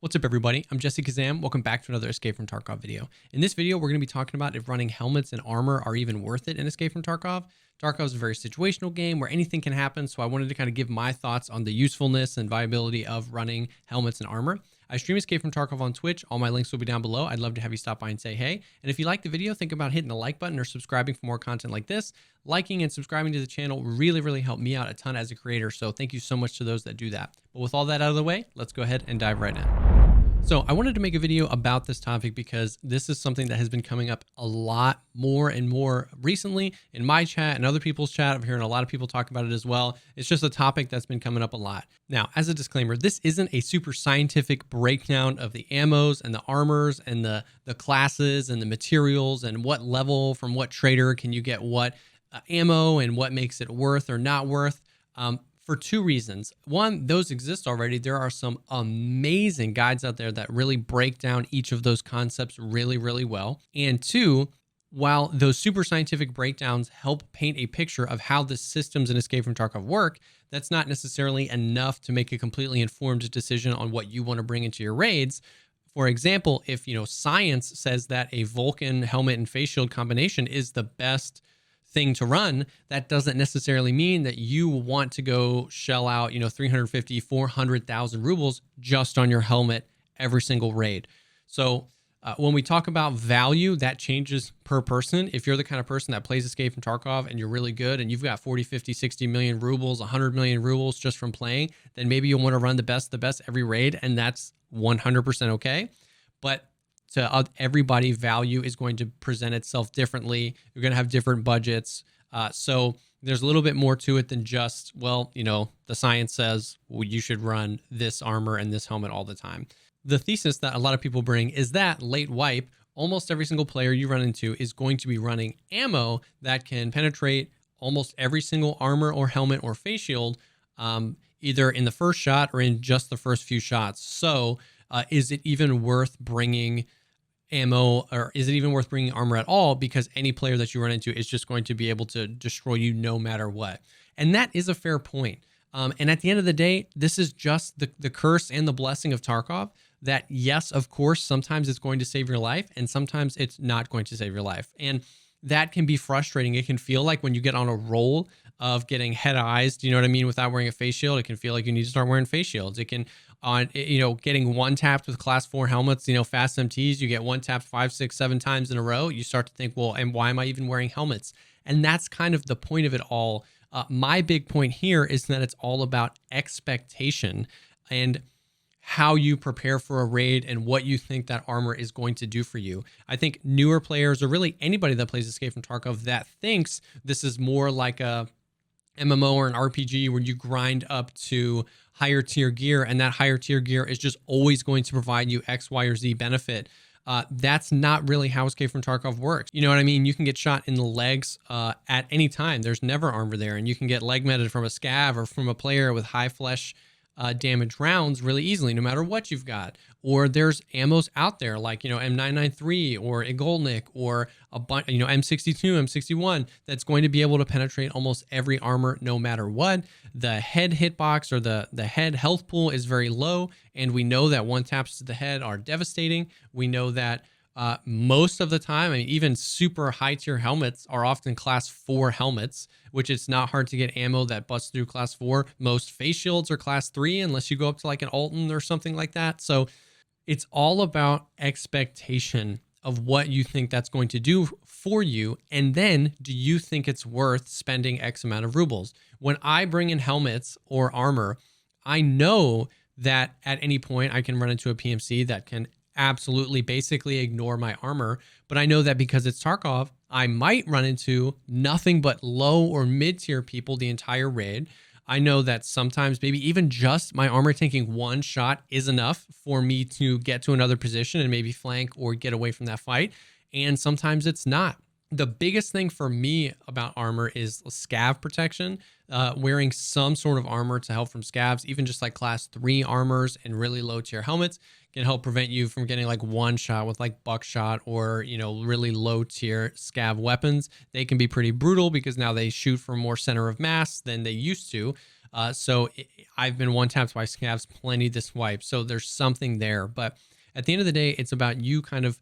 What's up, everybody? I'm Jessekazam. Welcome back to another Escape from Tarkov video. In this video, we're going to be talking about if running helmets and armor are even worth it in Escape from Tarkov. Tarkov is a very situational game where anything can happen, so I wanted to kind of give my thoughts on the usefulness and viability of running helmets and armor. I stream Escape from Tarkov on Twitch. All my links will be down below. I'd love to have you stop by and say hey. And if you like the video, think about hitting the like button or subscribing for more content like this. Liking and subscribing to the channel really help me out a ton as a creator, so thank you so much to those that do that. But with all that out of the way, let's go ahead and dive right in. So I wanted to make a video about this topic because this is something that has been coming up a lot more and more recently in my chat and other people's chat. I'm hearing a lot of people talk about it as well. It's just a topic that's been coming up a lot. Now, as a disclaimer, this isn't a super scientific breakdown of the ammos and the armors and the classes and the materials and what level from what trader can you get what ammo and what makes it worth or not worth. For two reasons. One, those exist already. There are some amazing guides out there that really break down each of those concepts really well. And two, while those super scientific breakdowns help paint a picture of how the systems in Escape from Tarkov work, that's not necessarily enough to make a completely informed decision on what you want to bring into your raids. For example, if science says that a Vulcan helmet and face shield combination is the best thing to run, that doesn't necessarily mean that you want to go shell out 350 400,000 rubles just on your helmet every single raid. So when we talk about value, that changes per person. If you're the kind of person that plays Escape from Tarkov and you're really good and you've got 40 50 60 million rubles, 100 million rubles just from playing, then maybe you'll want to run the best every raid, and that's 100% okay. But to everybody, value is going to present itself differently. You're going to have different budgets. So there's a little bit more to it than just, well, the science says, well, you should run this armor and this helmet all the time. The thesis that a lot of people bring is that late wipe, almost every single player you run into is going to be running ammo that can penetrate almost every single armor or helmet or face shield, either in the first shot or in just the first few shots. So is it even worth bringing ammo, or is it even worth bringing armor at all, because any player that you run into is just going to be able to destroy you no matter what? And that is a fair point. And at the end of the day, this is just the curse and the blessing of Tarkov, that yes, of course, sometimes it's going to save your life and sometimes it's not going to save your life. And that can be frustrating. It can feel like when you get on a roll of getting head-eyes, you know what I mean, without wearing a face shield, it can feel like you need to start wearing face shields. It can, getting one tapped with class 4 helmets, fast MTs, you get one tapped 5, 6, 7 times in a row. You start to think, well, and why am I even wearing helmets? And that's kind of the point of it all. My big point here is that it's all about expectation and how you prepare for a raid and what you think that armor is going to do for you. I think newer players, or really anybody that plays Escape from Tarkov, that thinks this is more like a MMO or an RPG where you grind up to higher tier gear, and that higher tier gear is just always going to provide you X, Y, or Z benefit. That's not really how Escape from Tarkov works. You know what I mean? You can get shot in the legs at any time. There's never armor there, and you can get leg meted from a scav or from a player with high flesh damage rounds really easily, no matter what you've got. Or there's ammos out there like M993 or Igolnik or a bunch, M62, M61, that's going to be able to penetrate almost every armor no matter what. The head hitbox or the head health pool is very low, and we know that one taps to the head are devastating. We know that most of the time, even super high tier helmets are often class 4 helmets, which it's not hard to get ammo that busts through class 4. Most face shields are class 3 unless you go up to like an Alton or something like that. So it's all about expectation of what you think that's going to do for you. And then, do you think it's worth spending X amount of rubles? When I bring in helmets or armor, I know that at any point I can run into a PMC that can absolutely basically ignore my armor. But I know that because it's Tarkov, I might run into nothing but low or mid-tier people the entire raid. I know that sometimes maybe even just my armor tanking one shot is enough for me to get to another position and maybe flank or get away from that fight. And sometimes it's not. The biggest thing for me about armor is Scav Protection, wearing some sort of armor to help from scavs. Even just like class 3 armors and really low tier helmets can help prevent you from getting like one shot with like buckshot or, really low tier scav weapons. They can be pretty brutal because now they shoot from more center of mass than they used to. I've been one tapped by scavs plenty this wipe. So there's something there. But at the end of the day, it's about you kind of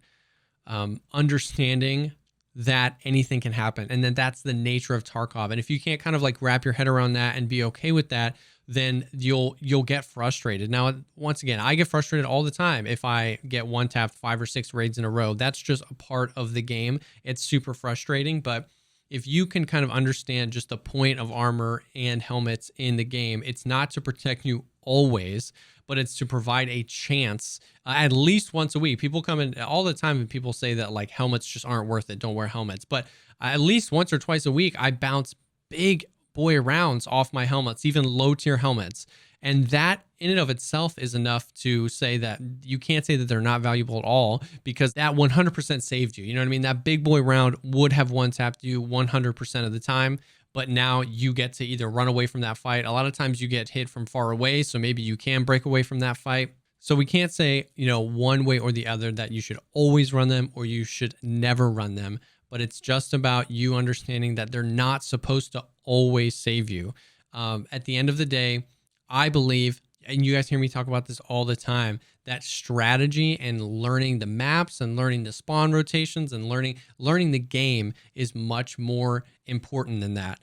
understanding that anything can happen. And then that's the nature of Tarkov. And if you can't kind of like wrap your head around that and be okay with that, then you'll get frustrated. Now, once again, I get frustrated all the time if I get one tapped 5 or 6 raids in a row. That's just a part of the game. It's super frustrating, but if you can kind of understand just the point of armor and helmets in the game, it's not to protect you always, but it's to provide a chance at least once a week. People come in all the time and people say that like helmets just aren't worth it. Don't wear helmets. But at least once or twice a week, I bounce big boy rounds off my helmets, even low tier helmets. And that in and of itself is enough to say that you can't say that they're not valuable at all, because that 100% saved you. You know what I mean? That big boy round would have one tapped you 100% of the time, but now you get to either run away from that fight. A lot of times you get hit from far away, so maybe you can break away from that fight. So we can't say, you know, one way or the other that you should always run them or you should never run them, but it's just about you understanding that they're not supposed to always save you. At the end of the day, I believe, and you guys hear me talk about this all the time, that strategy and learning the maps and learning the spawn rotations and learning the game is much more important than that.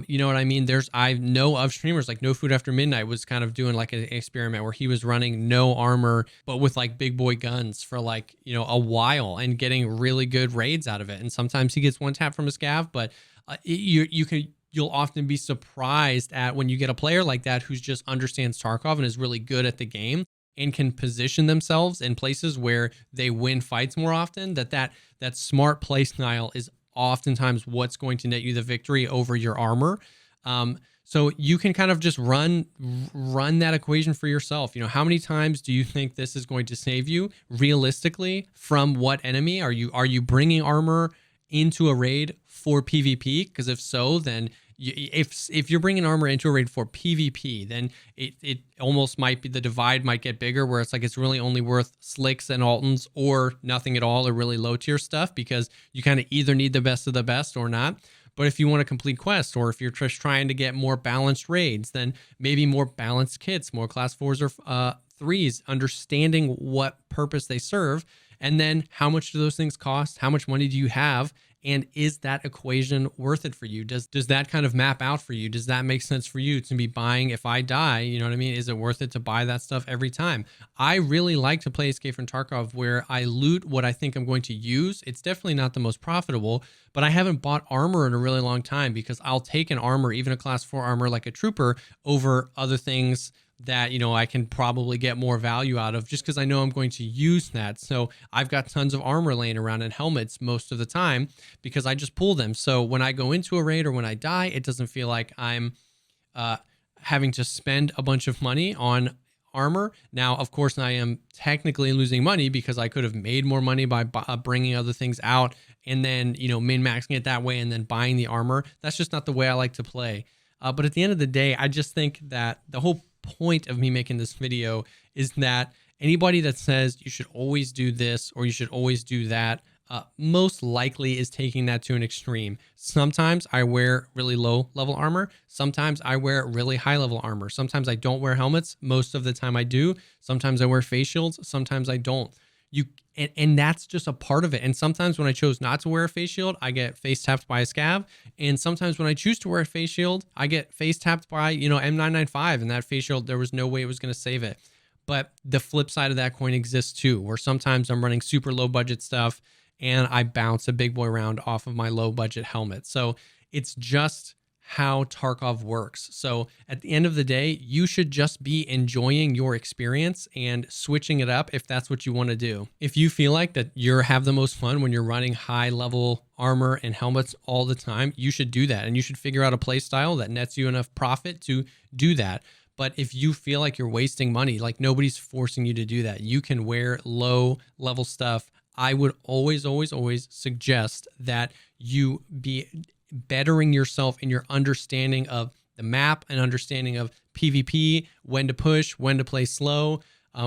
You know what I mean? I know of streamers like No Food After Midnight was kind of doing like an experiment where he was running no armor, but with like big boy guns for like, you know, a while and getting really good raids out of it. And sometimes he gets one tap from a scav, but you'll often be surprised at when you get a player like that who just understands Tarkov and is really good at the game and can position themselves in places where they win fights more often, that smart play style is oftentimes what's going to net you the victory over your armor. So you can kind of just run that equation for yourself. You know, how many times do you think this is going to save you realistically from what enemy? Are you bringing armor into a raid for PvP? Because if so, then if you're bringing armor into a raid for PvP, then it almost might be, the divide might get bigger, where it's like it's really only worth slicks and altons or nothing at all, or really low tier stuff, because you kind of either need the best of the best or not. But if you want to complete quests, or if you're just trying to get more balanced raids, then maybe more balanced kits, more class 4s or 3s, understanding what purpose they serve, and then how much do those things cost? How much money do you have? And is that equation worth it for you? Does that kind of map out for you? Does that make sense for you to be buying? If I die, you know what I mean? Is it worth it to buy that stuff every time? I really like to play Escape from Tarkov where I loot what I think I'm going to use. It's definitely not the most profitable, but I haven't bought armor in a really long time, because I'll take an armor, even a class 4 armor like a trooper, over other things that, you know, I can probably get more value out of, just because I know I'm going to use that. So I've got tons of armor laying around and helmets most of the time because I just pull them. So when I go into a raid or when I die, it doesn't feel like I'm having to spend a bunch of money on armor. Now, of course, I am technically losing money because I could have made more money by bringing other things out and then, you know, min-maxing it that way and then buying the armor. That's just not the way I like to play. But at the end of the day, I just think that the whole point of me making this video is that anybody that says you should always do this or you should always do that, most likely is taking that to an extreme. Sometimes I wear really low level armor. Sometimes I wear really high level armor. Sometimes I don't wear helmets. Most of the time I do. Sometimes I wear face shields. Sometimes I don't. And that's just a part of it. And sometimes when I chose not to wear a face shield, I get face tapped by a scav. And sometimes when I choose to wear a face shield, I get face tapped by, you know, M995, and that face shield, there was no way it was going to save it. But the flip side of that coin exists too, where sometimes I'm running super low budget stuff and I bounce a big boy round off of my low budget helmet. So it's just how Tarkov works. So at the end of the day, you should just be enjoying your experience and switching it up if that's what you want to do. If you feel like that you have the most fun when you're running high level armor and helmets all the time, you should do that. And you should figure out a play style that nets you enough profit to do that. But if you feel like you're wasting money, like nobody's forcing you to do that, you can wear low level stuff. I would always suggest that you be bettering yourself in your understanding of the map and understanding of PvP, when to push, when to play slow,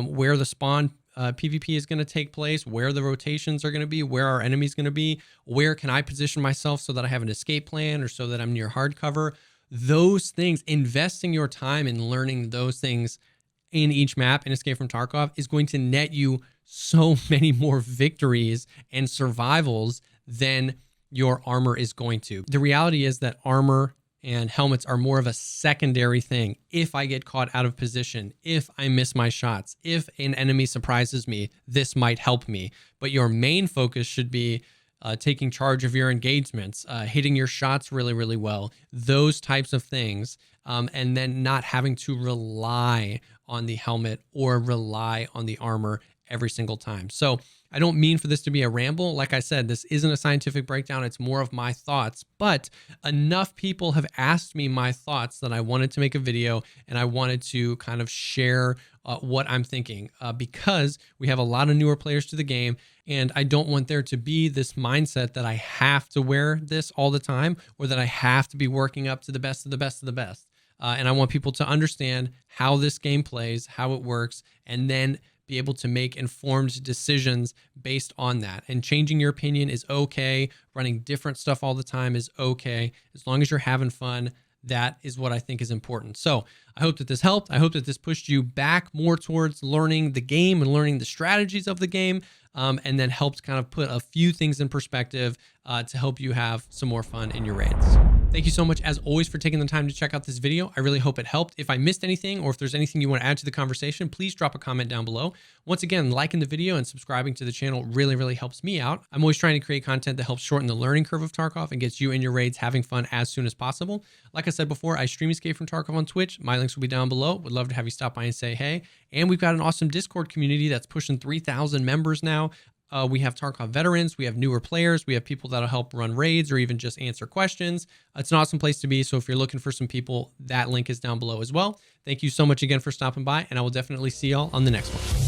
where the spawn PvP is going to take place, where the rotations are going to be, where our enemies going to be, where can I position myself so that I have an escape plan or so that I'm near hard cover. those things, investing your time in learning those things in each map in Escape from Tarkov is going to net you so many more victories and survivals than your armor is going to. The reality is that armor and helmets are more of a secondary thing. If I get caught out of position, if I miss my shots, if an enemy surprises me, this might help me. But your main focus should be taking charge of your engagements, hitting your shots really, really well, those types of things, and then not having to rely on the helmet or rely on the armor every single time. So I don't mean for this to be a ramble. Like I said, this isn't a scientific breakdown. It's more of my thoughts, but enough people have asked me my thoughts that I wanted to make a video, and I wanted to kind of share what I'm thinking because we have a lot of newer players to the game, and I don't want there to be this mindset that I have to wear this all the time or that I have to be working up to the best of the best of the best. And I want people to understand how this game plays, how it works, and then be able to make informed decisions based on that. And changing your opinion is okay. Running different stuff all the time is okay. As long as you're having fun, that is what I think is important. So I hope that this helped. I hope that this pushed you back more towards learning the game and learning the strategies of the game, and then helped kind of put a few things in perspective to help you have some more fun in your raids. Thank you so much, as always, for taking the time to check out this video. I really hope it helped. If I missed anything, or if there's anything you want to add to the conversation, please drop a comment down below. Once again, liking the video and subscribing to the channel really, really helps me out. I'm always trying to create content that helps shorten the learning curve of Tarkov and gets you in your raids having fun as soon as possible. Like I said before, I stream Escape from Tarkov on Twitch. My links will be down below. Would love to have you stop by and say hey. And we've got an awesome Discord community that's pushing 3,000 members now. We have Tarkov veterans, we have newer players, we have people that'll help run raids or even just answer questions. It's an awesome place to be. So if you're looking for some people, that link is down below as well. Thank you so much again for stopping by, and I will definitely see y'all on the next one.